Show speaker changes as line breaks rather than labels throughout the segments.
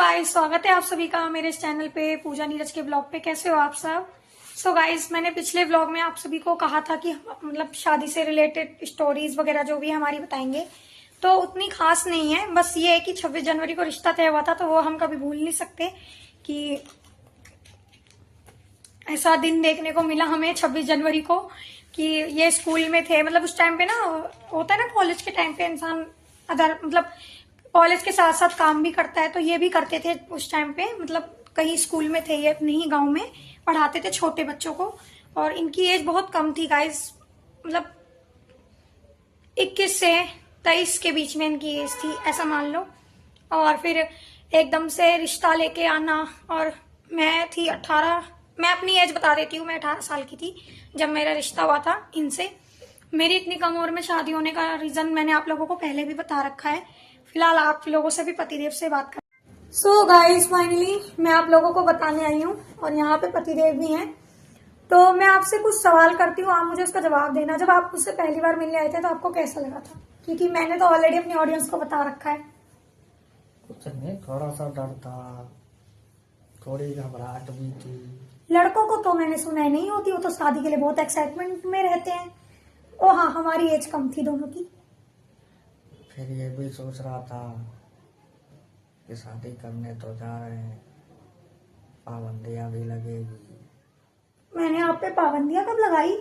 Guys, स्वागत है आप सभी का मेरे इस चैनल पे पूजा नीरज के ब्लॉग पे। कैसे हो आप सब? सो गाइस, मैंने पिछले व्लॉग में आप सभी को कहा था कि हम मतलब शादी से रिलेटेड स्टोरीज वगैरह जो भी हमारी बताएंगे, तो उतनी खास नहीं है। बस ये है कि 26 जनवरी को रिश्ता तय हुआ था, तो वो हम कभी भूल नहीं सकते कि ऐसा दिन देखने को मिला हमें 26 जनवरी को कि ये स्कूल में थे। मतलब उस टाइम पे ना होता है ना, कॉलेज के टाइम पे इंसान अदर मतलब कॉलेज के साथ साथ काम भी करता है, तो ये भी करते थे उस टाइम पे। मतलब कहीं स्कूल में थे, ये अपने ही गांव में पढ़ाते थे छोटे बच्चों को, और इनकी एज बहुत कम थी गाइस। मतलब 21 से 23 के बीच में इनकी एज थी, ऐसा मान लो। और फिर एकदम से रिश्ता लेके आना, और मैं थी 18। मैं अपनी एज बता देती हूँ, मैं 18 साल की थी जब मेरा रिश्ता हुआ था इनसे। मेरी इतनी कम उम्र में शादी होने का रीजन मैंने आप लोगों को पहले भी बता रखा है। फिलहाल आप लोगों से भी पतिदेव से बात कर। सो गाइस, फाइनली मैं आप लोगों को बताने आई हूँ, और यहाँ पे पतिदेव भी हैं। तो मैं आपसे कुछ सवाल करती हूँ, आप मुझे उसका जवाब देना। जब आप मुझसे पहली बार मिलने आए थे तो आपको कैसा लगा था? क्योंकि मैंने तो ऑलरेडी अपनी ऑडियंस को बता रखा है।
कुछ नहीं, थोड़ा सा डर था, थोड़ी घबराहट भी थी।
लड़कों को तो मैंने सुना है नहीं होती, वो तो शादी के लिए बहुत एक्साइटमेंट में रहते हैं। ओ हाँ, हमारी एज कम थी दोनों की।
फिर ये भी सोच रहा था कि शादी करने तो जा रहे हैं, पाबंदियां भी लगेगी।
मैंने आप पे पाबंदियां कब लगाई?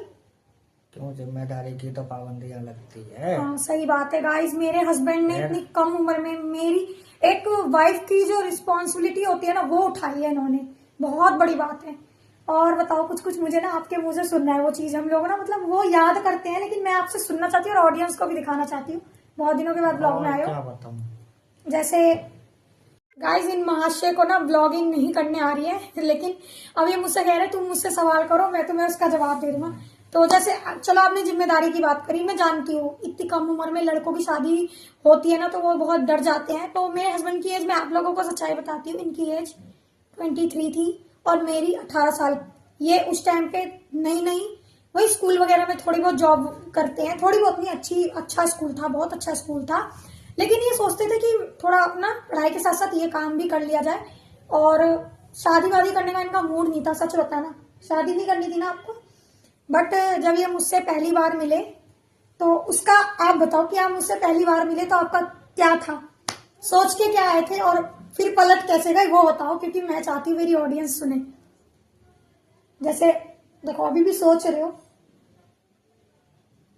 क्यों, जिम्मेदारी की तो पाबंदियां लगती है।
हाँ, सही बात है गाइस। मेरे हस्बैंड ने इतनी कम उम्र में मेरी एक वाइफ की जो रिस्पॉन्सिबिलिटी होती है ना, वो उठाई है इन्होंने। बहुत बड़ी बात है। और बताओ, कुछ कुछ मुझे ना आपके मुंह से सुनना है। वो चीज हम लोग ना मतलब वो याद करते हैं, लेकिन मैं आपसे सुनना चाहती हूँ और ऑडियंस को भी दिखाना चाहती हूँ। बहुत दिनों के बाद ब्लॉग में
और
आए
क्या
हो।
बताऊं।
जैसे गाइस, इन महाशय को ना ब्लॉगिंग नहीं करने आ रही है, लेकिन अब ये मुझसे कह रहे तुम मुझसे सवाल करो, मैं तुम्हें उसका जवाब दे दूंगा। तो जैसे चलो, आपने जिम्मेदारी की बात करी, मैं जानती हूँ इतनी कम उम्र में लड़कों की शादी होती है ना, तो वो बहुत डर जाते हैं। तो मेरे हस्बैंड की एज, मैं आप लोगों को सच्चाई बताती हूँ, इनकी एज 23 थी और मेरी 18 साल। ये उस टाइम पे नहीं नहीं वही स्कूल वगैरह में थोड़ी बहुत जॉब करते हैं, थोड़ी बहुत नहीं, अच्छा स्कूल था, बहुत अच्छा स्कूल था। लेकिन ये सोचते थे कि थोड़ा अपना पढ़ाई के साथ साथ ये काम भी कर लिया जाए। और शादी वादी करने का इनका मूड नहीं था, सच बताना। शादी नहीं करनी थी ना आपको। बट जब ये मुझसे पहली बार मिले, तो उसका आप बताओ कि आप मुझसे पहली बार मिले तो आपका क्या था, सोच के क्या आए थे, और फिर पलट कैसे गए वो बताओ, क्योंकि मैं चाहती हूँ मेरी ऑडियंस सुने। जैसे देखो, अभी भी सोच रहे हो।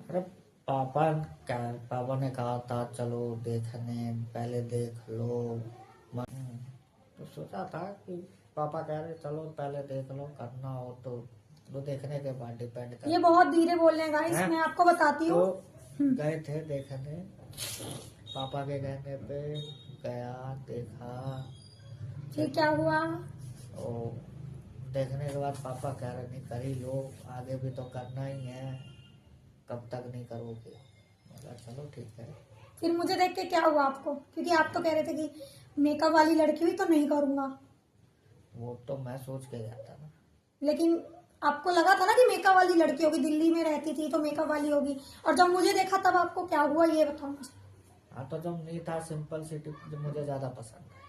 अरे पापा क्या, पापा ने कहा था चलो देखने, पहले देख लो। तो सोचा था कि पापा कह रहे चलो पहले देख लो, करना हो तो देखने के बाद डिपेंड कर।
ये बहुत धीरे बोल रहे हैं गाइस, मैं आपको बताती हूँ।
तो गए थे देखने, पापा के कहने पे गया, देखा।
फिर क्या हुआ?
और देखने के बाद पापा कह रहे नहीं कर ही लो, आगे भी तो करना ही है, कब तक नहीं करोगे। बोला चलो ठीक है।
फिर मुझे देख के क्या हुआ आपको? क्योंकि आप तो कह रहे थे कि मेकअप वाली लड़की हुई तो नहीं करूंगा।
वो तो मैं सोच के गया था ना।
लेकिन आपको लगा था ना कि मेकअप वाली लड़की होगी, दिल्ली में रहती थी तो मेकअप वाली होगी। और जब मुझे देखा तब आपको क्या हुआ, ये बताओ मुझे।
हाँ, तो जब नहीं था, सिंपल सिटी जो मुझे ज्यादा पसंद है।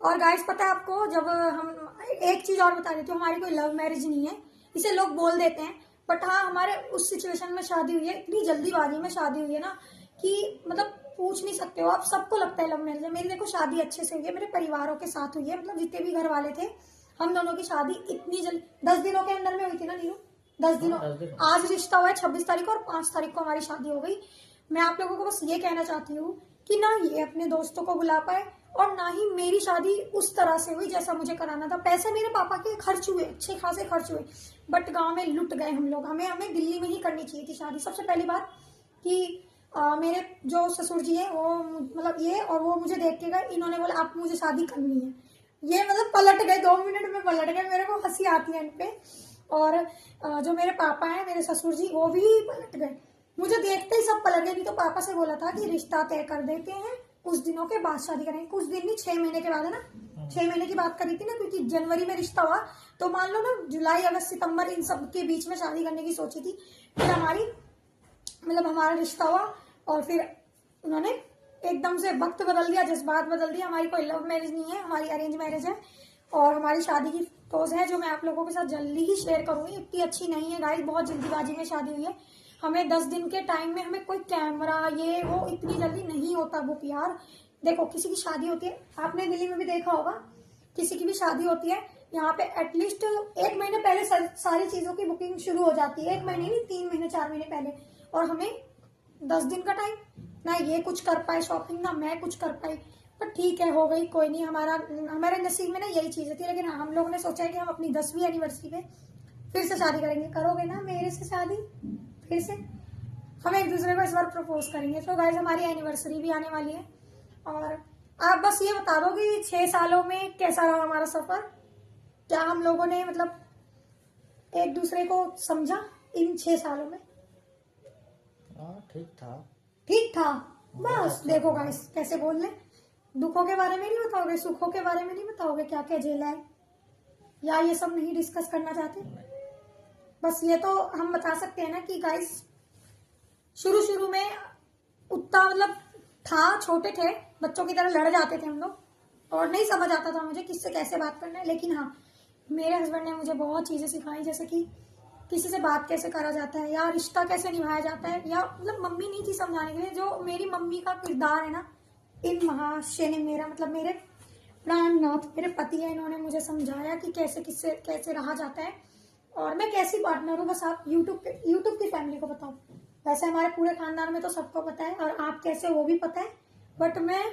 और गाइस, पता है आपको, जब हम एक चीज और बता देती हूँ, हमारी कोई लव मैरिज नहीं है। इसे लोग बोल देते हैं, बट हाँ, हमारे उस सिचुएशन में शादी हुई है, इतनी जल्दीबाजी में शादी हुई है ना कि मतलब पूछ नहीं सकते हो आप। सबको लगता है लव मैरिज है। मेरी देखो शादी अच्छे से हुई है, मेरे परिवारों के साथ हुई है। मतलब जितने भी घर वाले थे, हम दोनों की शादी इतनी जल्दी 10 दिनों के अंदर में हुई थी ना नीरू। 10 दिनों।
10 दिन।
आज रिश्ता हुआ है 26 तारीख को, और 5 तारीख को हमारी शादी हो गई। मैं आप लोगों को बस ये कहना चाहती हूँ कि ना ये अपने दोस्तों को बुला पाए, और ना ही मेरी शादी उस तरह से हुई जैसा मुझे कराना था। पैसे मेरे पापा के खर्च हुए, अच्छे खासे खर्च हुए, बट गांव में लुट गए हम लोग। हमें दिल्ली में ही करनी चाहिए थी शादी। सबसे पहली बात कि मेरे जो ससुर जी है, वो मतलब ये, और वो मुझे देख के गए, इन्होंने बोला आप मुझे शादी करनी है। ये मतलब पलट गए, 2 मिनट में पलट गए। मेरे को हंसी आती है इनपे। और जो मेरे पापा है, मेरे ससुर जी, वो भी पलट गए। मुझे देखते ही सब पलट गए। नहीं तो पापा से बोला था कि रिश्ता तय कर देते हैं, कुछ दिनों के बाद शादी करेंगे। कुछ दिन नहीं, 6 महीने के बाद, है ना। 6 महीने की बात करी थी ना, क्योंकि जनवरी में रिश्ता हुआ, तो मान लो ना जुलाई अगस्त सितंबर इन सब के बीच में शादी करने की सोची थी। फिर हमारी मतलब हमारा रिश्ता हुआ, और फिर उन्होंने एकदम से वक्त बदल दिया, जज्बात बदल दिया। हमारी कोई लव मैरिज नहीं है, हमारी अरेंज मैरिज है और हमारी शादी की फोटोज है जो मैं आप लोगों के साथ जल्दी ही शेयर करूंगी। इतनी अच्छी नहीं है गाइस, बहुत जल्दीबाजी में शादी हुई है। हमें 10 दिन के टाइम में हमें कोई कैमरा ये वो इतनी जल्दी नहीं होता वो यार। देखो किसी की शादी होती है, आपने दिल्ली में भी देखा होगा, किसी की भी शादी होती है यहाँ पे एटलीस्ट 1 महीने पहले सारी चीजों की बुकिंग शुरू हो जाती है। 1 महीने नहीं, 3 महीने 4 महीने पहले। और हमें 10 दिन का टाइम, ना ये कुछ कर पाए शॉपिंग, ना मैं कुछ कर पाई। पर ठीक है, हो गई, कोई नहीं। हमारे नसीब में ना यही चीजें थी। लेकिन हम लोगों ने सोचा है कि हम अपनी 10वीं एनिवर्सरी पे फिर से शादी करेंगे। करोगे ना मेरे से शादी फिर से? हम एक दूसरे को इस बार प्रपोज करेंगे। तो गाइस हमारी एनिवर्सरी भी आने वाली है और आप बस ये बता दो कि 6 सालों में कैसा रहा हमारा सफर। क्या हम लोगों ने मतलब एक दूसरे को समझा इन 6 सालों में?
ठीक था।
ठीक था बस। देखो गाइस कैसे बोल रहे, दुखों के बारे में नहीं बताओगे, सुखों के बारे में नहीं बताओगे, क्या क्या झेला है, या ये सब नहीं डिस्कस करना चाहते? बस ये तो हम बता सकते हैं ना कि गाइस शुरू शुरू में उतना मतलब था, छोटे थे, बच्चों की तरह लड़ जाते थे हम लोग और नहीं समझ आता था मुझे किससे कैसे बात करना है। लेकिन हाँ, मेरे हस्बैंड ने मुझे बहुत चीजें सिखाई, जैसे कि किसी से बात कैसे करा जाता है या रिश्ता कैसे निभाया जाता है। या मतलब मम्मी नहीं थी समझाने के लिए, जो मेरी मम्मी का किरदार है ना, इन महाशय ने, मेरा मतलब मेरे प्राणनाथ मेरे पति है, इन्होंने मुझे समझाया कि कैसे किससे कैसे रहा जाता है और मैं कैसी पार्टनर हूँ। बस आप यूट्यूब की फैमिली को बताओ। वैसे हमारे पूरे खानदान में तो सबको पता है और आप कैसे वो भी पता है, बट मैं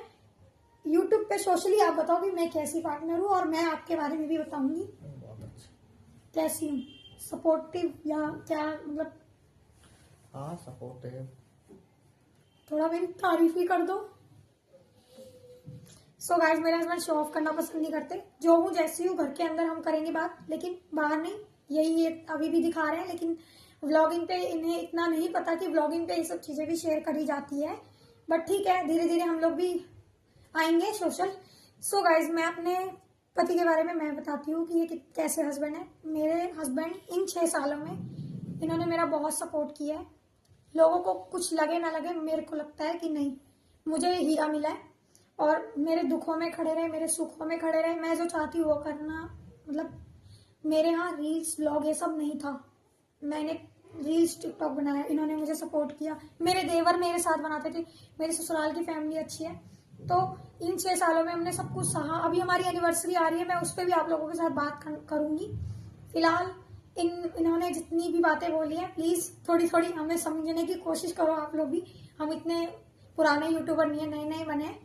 यूट्यूब पे सोशली आप बताओ कि मैं कैसी पार्टनर हूँ। और मैं आपके बारे में भी बताऊंगी
बहुत अच्छा।
कैसी हूँ, सपोर्टिव या क्या, मतलब
हाँ सपोर्टिव।
थोड़ा मेरी तारीफ ही कर दो। सो गाइस मेरे हस्बैंड शो ऑफ करना पसंद नहीं करते। जो हूँ जैसी हूँ घर के अंदर हम करेंगे बात, लेकिन बाहर नहीं। यही ये अभी भी दिखा रहे हैं, लेकिन व्लॉगिंग पे इन्हें इतना नहीं पता कि व्लॉगिंग पे ये सब चीजें भी शेयर करी जाती है। बट ठीक है, धीरे धीरे हम लोग भी आएंगे सोशल। सो गाइज मैं अपने पति के बारे में मैं बताती हूँ कि ये कैसे हस्बैंड है। मेरे हस्बैंड इन 6 सालों में इन्होंने मेरा बहुत सपोर्ट किया है। लोगों को कुछ लगे ना लगे, मेरे को लगता है कि नहीं, मुझे ये हीरा मिला है और मेरे दुखों में खड़े रहे, मेरे सुखों में खड़े रहे। मैं जो चाहती हूँ वो करना, मतलब मेरे यहाँ रील्स व्लॉग ये सब नहीं था, मैंने रील्स टिकटॉक बनाया, इन्होंने मुझे सपोर्ट किया। मेरे देवर मेरे साथ बनाते थे, मेरे ससुराल की फैमिली अच्छी है। तो इन 6 सालों में हमने सब कुछ सहा। अभी हमारी एनिवर्सरी आ रही है, मैं उस पर भी आप लोगों के साथ बात करूंगी। फिलहाल इन्होंने जितनी भी बातें बोली हैं, प्लीज थोड़ी थोड़ी हमें समझने की कोशिश करो आप लोग भी। हम इतने पुराने यूट्यूबर नहीं है, नए नए बने हैं।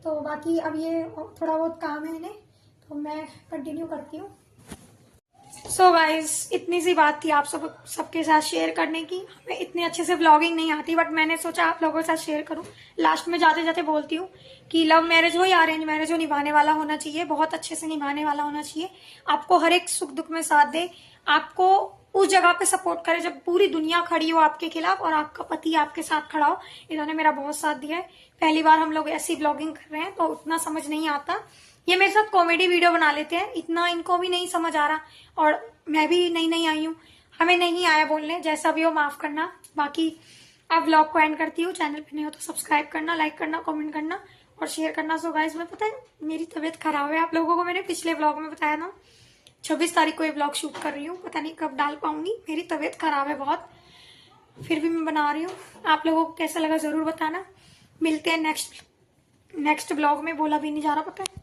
तो बाकी अब ये थोड़ा बहुत काम है इन्हें, तो मैं कंटिन्यू करती हूँ। सो गाइज इतनी सी बात थी आप सबके साथ शेयर करने की। हमें इतने अच्छे से व्लॉगिंग नहीं आती, बट मैंने सोचा आप लोगों के साथ शेयर करूं। लास्ट में जाते जाते बोलती हूँ कि लव मैरिज हो या अरेंज मैरिज हो, निभाने वाला होना चाहिए, बहुत अच्छे से निभाने वाला होना चाहिए। आपको हर एक सुख दुख में साथ दे, आपको उस जगह पे सपोर्ट करे जब पूरी दुनिया खड़ी हो आपके खिलाफ और आपका पति आपके साथ खड़ा हो। इन्होंने मेरा बहुत साथ दिया है। पहली बार हम लोग ऐसी व्लॉगिंग कर रहे हैं तो उतना समझ नहीं आता। ये मेरे साथ कॉमेडी वीडियो बना लेते हैं, इतना इनको भी नहीं समझ आ रहा और मैं भी नई नई आई हूँ, हमें नहीं आया बोलने, जैसा भी हो माफ करना। बाकी अब व्लॉग को एंड करती हूँ। चैनल पे नहीं हो तो सब्सक्राइब करना, लाइक करना, कमेंट करना और शेयर करना। सो गाइस मैं पता है मेरी तबीयत खराब है, आप लोगों को मैंने पिछले व्लॉग में बताया था 26 तारीख को ये व्लॉग शूट कर रही हूँ, पता नहीं कब डाल पाऊंगी। मेरी तबीयत खराब है बहुत, फिर भी मैं बना रही हूँ। आप लोगों को कैसा लगा जरूर बताना। मिलते हैं नेक्स्ट व्लॉग में। बोला भी नहीं जा रहा पता है।